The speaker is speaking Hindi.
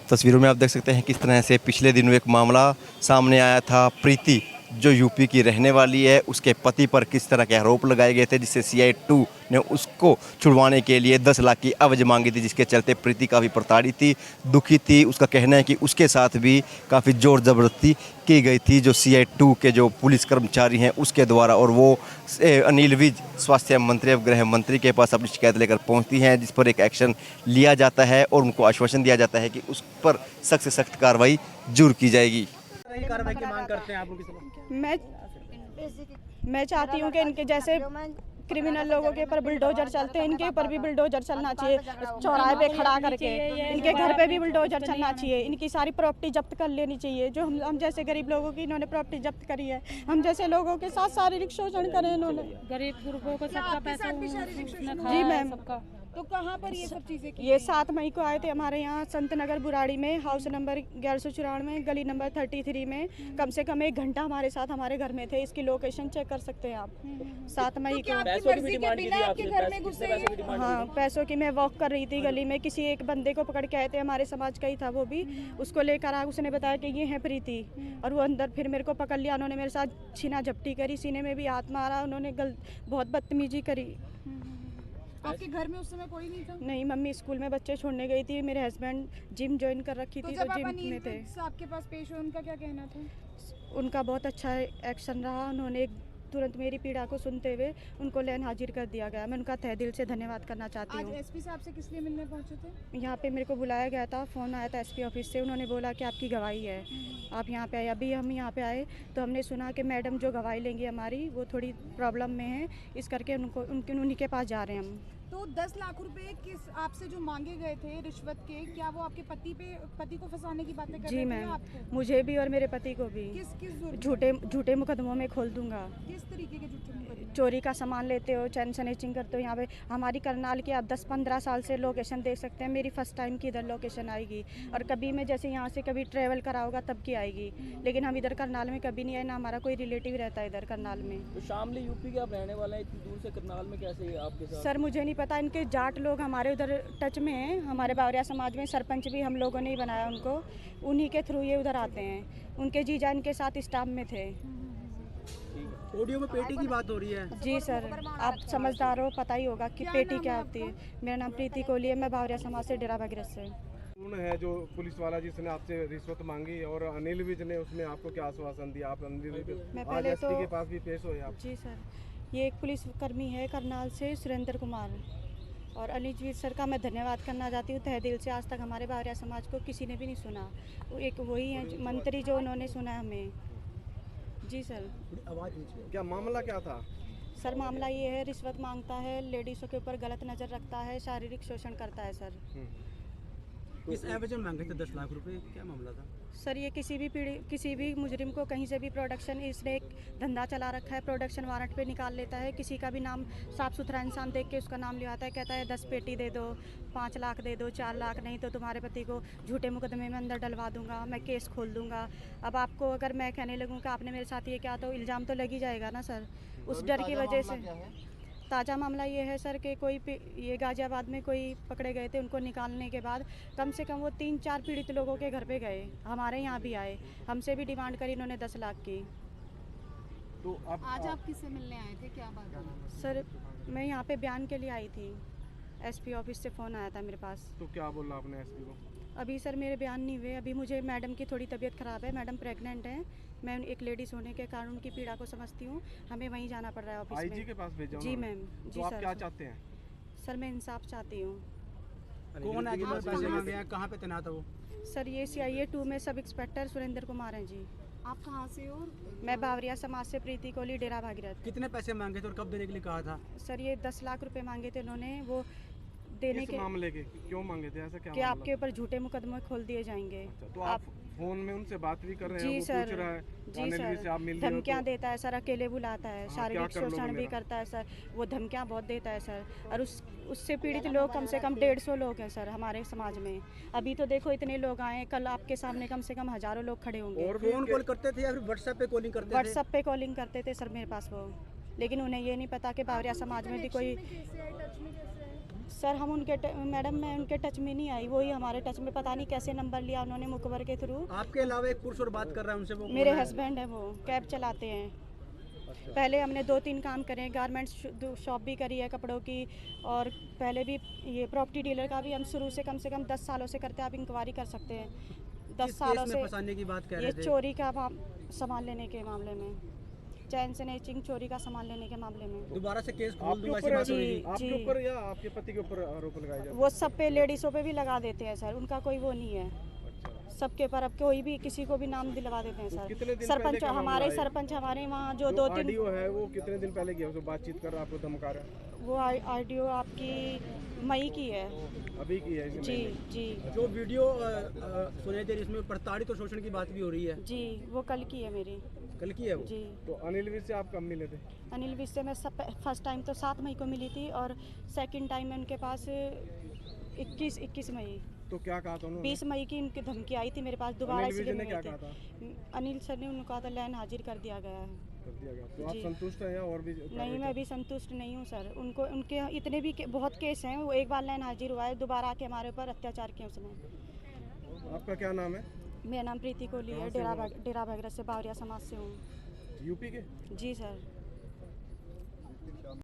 तस्वीरों में आप देख सकते हैं किस तरह से पिछले दिनों एक मामला सामने आया था। प्रीति जो यूपी की रहने वाली है, उसके पति पर किस तरह के आरोप लगाए गए थे, जिससे CI2 ने उसको छुड़वाने के लिए 10 लाख की अवज मांगी थी, जिसके चलते प्रीति काफ़ी प्रताड़ित थी, दुखी थी। उसका कहना है कि उसके साथ भी काफ़ी ज़ोर ज़बरदस्ती की गई थी जो CI2 के जो पुलिस कर्मचारी हैं उसके द्वारा, और वो अनिल विज स्वास्थ्य मंत्री और गृह मंत्री के पास अपनी शिकायत लेकर पहुंचती हैं, जिस पर एक एक्शन लिया जाता है और उनको आश्वासन दिया जाता है कि उस पर सख्त से सख्त कार्रवाई जरूर की जाएगी। कार्रवाई की मांग करते हैं आप उनकी तरफ? मैं चाहती हूँ कि इनके जैसे क्रिमिनल लोगों के ऊपर बुलडोजर चलते हैं, इनके ऊपर भी बुलडोजर चलना चाहिए। चौराहे पे खड़ा करके इनके घर पे भी बुलडोजर चलना चाहिए। इनकी सारी प्रॉपर्टी जब्त कर लेनी चाहिए। जो हम जैसे गरीब लोगों की इन्होंने प्रॉपर्टी जब्त करी है, हम जैसे लोगों के साथ शारीरिक शोषण करे इन्होंने। गरीब गुरबों को सबका पैसा जी मैम। तो कहाँ पर ये सब चीजें ये 7 मई को आए थे हमारे यहाँ संत नगर बुराड़ी में, हाउस नंबर 1194, गली नंबर 33 में। कम से कम 1 घंटा हमारे साथ हमारे घर में थे। इसकी लोकेशन चेक कर सकते हैं आप। 7 मई को पैसों की भी डिमांड की थी आपसे? घर में घुसे पैसों की डिमांड हाँ, पैसों की। मैं वॉक कर रही थी गली में, किसी एक बंदे को पकड़ के आए थे, हमारे समाज का ही था वो भी। उसको लेकर आ, उसने बताया कि ये है प्रीति, और वो अंदर फिर मेरे को पकड़ लिया। उन्होंने मेरे साथ छीना झपटी करी, सीने में भी हाथ मारा, उन्होंने बहुत बदतमीजी करी। आपके घर में उस समय कोई नहीं था? नहीं, मम्मी स्कूल में बच्चे छोड़ने गई थी, मेरे हस्बैंड जिम ज्वाइन कर रखी थी, तो जब आप जिम अनिल में थे। विज आपके पास पेश हुए, उनका क्या कहना था? उनका बहुत अच्छा एक्शन रहा। उन्होंने तुरंत मेरी पीड़ा को सुनते हुए उनको लेन हाजिर कर दिया गया। मैं उनका तहे दिल से धन्यवाद करना चाहती आज हूँ। एसपी साहब से किस लिए मिलने पहुंचे थे? यहाँ पे मेरे को बुलाया गया था, फ़ोन आया था SP ऑफिस से। उन्होंने बोला कि आपकी गवाही है, आप यहाँ पे आए। अभी हम यहाँ पे आए तो हमने सुना कि मैडम जो गवाही लेंगी हमारी, वो थोड़ी प्रॉब्लम में है, इस करके उन्हीं के पास जा रहे हैं हम। तो 10 लाख रुपए किस आपसे जो मांगे गए थे रिश्वत के, क्या वो आपके पति को फंसाने की बातें कर जी रहे थे मैम, आपको? मुझे भी और मेरे पति को भी। किस झूठे मुकदमों में खोल दूंगा। किस तरीके के झूठे मुकदमे? चोरी का सामान लेते हो, चैन स्नैचिंग करते हो। यहाँ पे हमारी करनाल की आप 10-15 साल से लोकेशन देख सकते हैं। मेरी फर्स्ट टाइम की इधर लोकेशन आएगी, और कभी मैं जैसे यहाँ से कभी ट्रैवल करा होगा तब की आएगी, लेकिन हम इधर करनाल में कभी नहीं आए, ना हमारा कोई रिलेटिव रहता है इधर करनाल में। तो शामली यूपी के आप रहने वाले हैं, इतनी दूर से करनाल में कैसे आपके साथ? सर मुझे नहीं पता, इनके जाट लोग हमारे उधर टच में हैं। हमारे बावरिया समाज में सरपंच भी हम लोगों ने ही बनाया उनको, उन्हीं के थ्रू ये उधर आते हैं। उनके जीजा इनके साथ स्टाफ में थे। ऑडियो में पेटी की बात हो रही है। जी सर, आप समझदार हो, पता ही होगा कि पेटी क्या होती है। मेरा नाम प्रीति कोहली है, मैं बावरिया समाज से डेरा भगीरथ से। कौन है जो पुलिस वाला जिसने आपसे रिश्वत मांगी, और अनिल विज ने उसमें आपको क्या आश्वासन दिया? आप अनिल विज मैं आज पहले SP के पास भी पेश हुए आप। जी सर, ये एक पुलिसकर्मी है करनाल से, सुरेंद्र कुमार, और अनिल विज सर का मैं धन्यवाद करना चाहती हूँ तहे दिल से। आज तक हमारे बावरिया समाज को किसी ने भी नहीं सुना, वो एक वही है मंत्री जो उन्होंने सुना है हमें। जी सर। क्या मामला क्या था? सर मामला ये है, रिश्वत मांगता है, लेडीज़ों के ऊपर गलत नज़र रखता है, शारीरिक शोषण करता है सर। किस एवज में मांगे थे 10 लाख रुपए? क्या मामला था? सर ये किसी भी मुजरिम को कहीं से भी प्रोडक्शन, इसने एक धंधा चला रखा है, प्रोडक्शन वारंट पे निकाल लेता है। किसी का भी नाम, साफ़ सुथरा इंसान देख के उसका नाम लिवाता है, कहता है 10 पेटी दे दो, 5 लाख दे दो, 4 लाख, नहीं तो तुम्हारे पति को झूठे मुकदमे में अंदर डलवा दूंगा, मैं केस खोल दूंगा। अब आपको अगर मैं कहने लगूँ कि आपने मेरे साथ ये क्या, तो इल्ज़ाम तो लग ही जाएगा ना सर। उस डर की वजह से ताज़ा मामला ये है सर कि ये गाजियाबाद में कोई पकड़े गए थे, उनको निकालने के बाद कम से कम वो 3-4 पीड़ित लोगों के घर पे गए, हमारे यहाँ भी आए, हमसे भी डिमांड करी इन्होंने 10 लाख की। तो आज आप किससे मिलने आए थे, क्या बात है? सर मैं यहाँ पे बयान के लिए आई थी, SP ऑफिस से फ़ोन आया था मेरे पास। तो क्या बोला आपने SP को? अभी सर मेरे बयान नहीं हुए। अभी मुझे मैडम की थोड़ी तबीयत ख़राब है, मैडम प्रेग्नेंट हैं। मैं एक लेडीज़ होने के कारण उनकी पीड़ा को समझती हूँ, हमें वहीं जाना पड़ रहा है ऑफिस में। IG के पास भेजा जी उन्होंने? मैम। तो जी आप सर। क्या चाहते हैं? सर मैं इंसाफ चाहती हूँ। कौन है जिन्होंने पैसे मांगे हैं? कहाँ पे तैनात है वो? सर ये CIA2 में सब इंस्पेक्टर सुरेंद्र कुमार हैं जी। आप कहाँ से हो? मैं बावरिया समाज से प्रीति कोहली, डेरा भागीरथ। कितने पैसे मांगे थे और कब देने के लिए कहा था? सर ये 10 लाख रुपए मांगे थे इन्होंने, वो देने किस के मामले के क्यों मांगे थे? ऐसा क्या कि मामला? आपके ऊपर झूठे मुकदमे खोल दिए जाएंगे। अच्छा, तो आप फोन में उनसे बात भी कर रहे हैं? जी वो सर। पूछ रहा है जी अनिल विज से आप मिल सर, रहे हो धमकियाँ तो? देता है सर, अकेले बुलाता है, हाँ, शारीरिक क्या कर लोगे शोषण भी मेरा? करता है सर, वो धमकियाँ बहुत देता है सर। और उससे पीड़ित लोग कम से कम 150 लोग हैं सर हमारे समाज में। अभी तो देखो इतने लोग आए, कल आपके सामने कम से कम हज़ारों लोग खड़े होंगे। और फोन कॉल करते थे या फिर व्हाट्सएप पे कॉलिंग करते थे? व्हाट्सएप पे कॉलिंग करते थे सर मेरे पास वो, लेकिन उन्हें ये नहीं पता कि बावरिया समाज में भी कोई सर हम मैडम मैं उनके टच में नहीं आई, वही हमारे टच में, पता नहीं कैसे नंबर लिया उन्होंने मुखबर के थ्रू। आपके अलावा एक पुरुष और बात कर रहा है उनसे, वो मेरे कौन है? हस्बैंड है, वो कैब चलाते हैं। पहले हमने 2-3 काम करे हैं, गारमेंट्स शॉप भी करी है कपड़ों की, और पहले भी ये प्रॉपर्टी डीलर का भी हम शुरू से कम 10 सालों से करते हैं। आप इंक्वायरी कर सकते हैं। 10 किस सालों केस से में फंसाने की बात कर ये रहे थे? चोरी का सामान लेने के मामले में, चैन स्नैचिंग चोरी का सामान लेने के मामले में। दोबारा से केस खोल आपके दूंगा ऐसी ऊपर बात हो रही जी, थी। आपके जी। ऊपर या आपके पति के ऊपर आरोप लगाए जाते वो सब पे, लेडीज़ों पे भी लगा देते हैं सर, उनका कोई वो नहीं है। हैं? अच्छा, सबके पर अब कोई भी किसी को भी नाम दिलवा देते हैं तो सर। कितने दिन पहले सरपंच का मामला हमारे है? सरपंच हमारे वहाँ जो जो 2-3 ऑडियो है वो कितने दिन पहले किया, जो बातचीत कर रहा है, आपको धमका रहा है? वो ऑडियो आपकी मई की है। अभी की है इसी जी महीने? जी जो वीडियो सुनाई दे रही है इसमें प्रताड़ित और शोषण की बात भी हो रही है, जी, वो कल की है मेरी। कल की है वो? जी, तो अनिल विज से आप कब मिले थे? अनिल विज से मैं फर्स्ट टाइम तो 7 मई को मिली थी, और सेकंड टाइम मैं उनके पास 21 मई, तो क्या कहा था उन्होंने? 20 मई की उनकी धमकी आई थी मेरे पास दोबारा, अनिल विज इसलिए ने मैं क्या गई कहा थी। था? अनिल सर ने उनको कहा था लैन हाजिर कर दिया गया है। कर दिया गया। तो आप जी। संतुष्ट हैं या और भी नहीं, मैं भी संतुष्ट नहीं हूँ सर। उनको उनके इतने भी बहुत केस हैं, वो एक बार लाइन हाजिर हुआ है, दोबारा आके हमारे ऊपर अत्याचार किया उसने। आपका क्या नाम है? मेरा नाम प्रीति कोहली है, डेरा भगरत से बावरिया समाज से हूँ। यूपी के? जी सर।